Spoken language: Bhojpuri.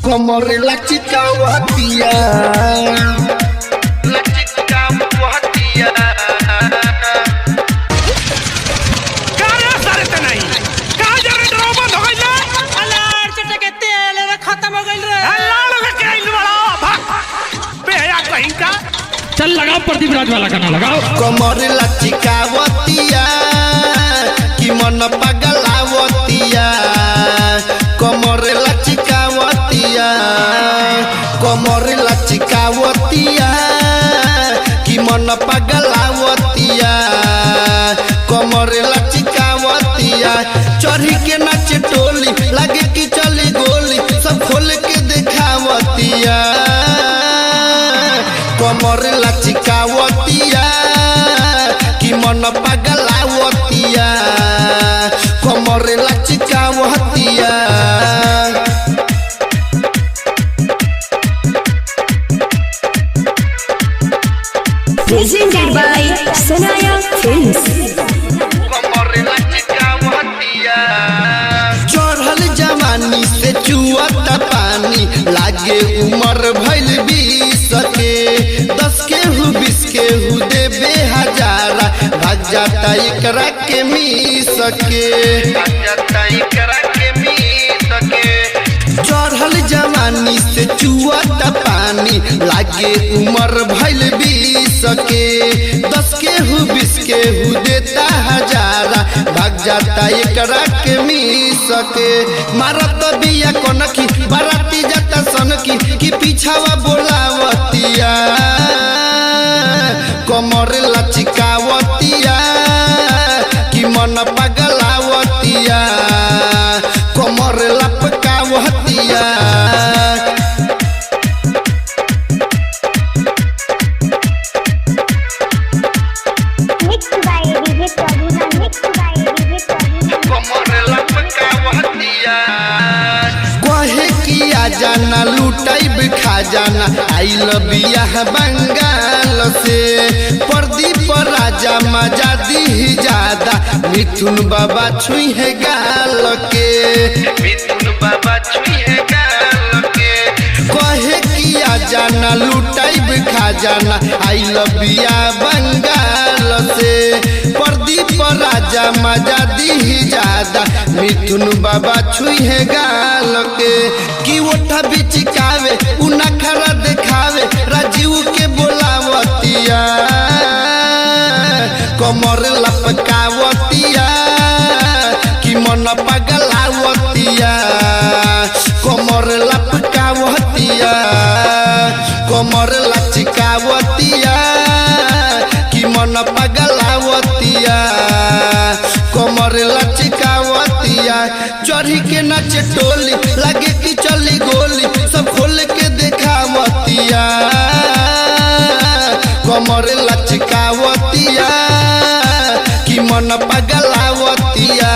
कमर लचकावतिया लचकावतिया कारे सारे त नहीं का जरे ड्रामा बंद हो गइल अलार चटे के तेल रे खत्म हो गइल रे लाल के आइल बड़ा भाग बेया कहीं का चल लगाओ प्रदीप राज वाला गाना लगाओ। कमर लचकावतिया कि मन पगलावतिया कमर लचकावतिया कमर लचकावतिया कि मन पगलावतिया कमर लचकावतिया चढ़ी के नाच टोली लगे कि चली गोली सब खोल के दिखावतिया कमर लचकावतिया कि मन पगलावतिया कमर लचकावतिया Presented by Sanaya Films. कमर लचकावतिया चढ़ल जवानी से चुअता पानी लागे उमर भइल 20 के 10 के हु 20 के हु देबे हजारा भाग जाता एकरा के मिस के भाग जाता एकरा के मिस के चढ़ल जवानी से चुअता पानी लागे उमर भइल 20 के 10 के हु 20 के हु देता हजारा भाग जाता एकरा के मिस के मारत बिया कोनकी बाराती जाता सनकी कि पीछावा बोलावतिया कमर लचकावतिया कि मन पगलावतिया कमर लपकावतिया Mixed by DJ Pravina, mixed by DJ Pravina. कमर लपकावतिया कहे कि आ जाना लुटाइब खा जाना आई लबिया बंगाल से प्रदीप राजा मजा दी ज्यादा मिथुन बाबा छुई है गाल के मिथुन बाबा छुई है गाल के कहे कि आ जाना लुटाइब खा जाना आई लबिया बंगाल से प्रदीप राजा मजा दी ज्यादा मिथुन बाबा छुई है गाल के कि ओठा बिचकावे उ नखरा देखावे राजीव के बोलावतिया कमर लपकावतिया कि मन पगलावतिया कमर लपकावतिया कमर लचकावतिया कि मन पगलावतिया कमर लचकावतिया चढ़ी के नाच टोली लगे कि चली गोली सब खोल के दिखावतिया कमर लचकावतिया कि मन पगलावतिया।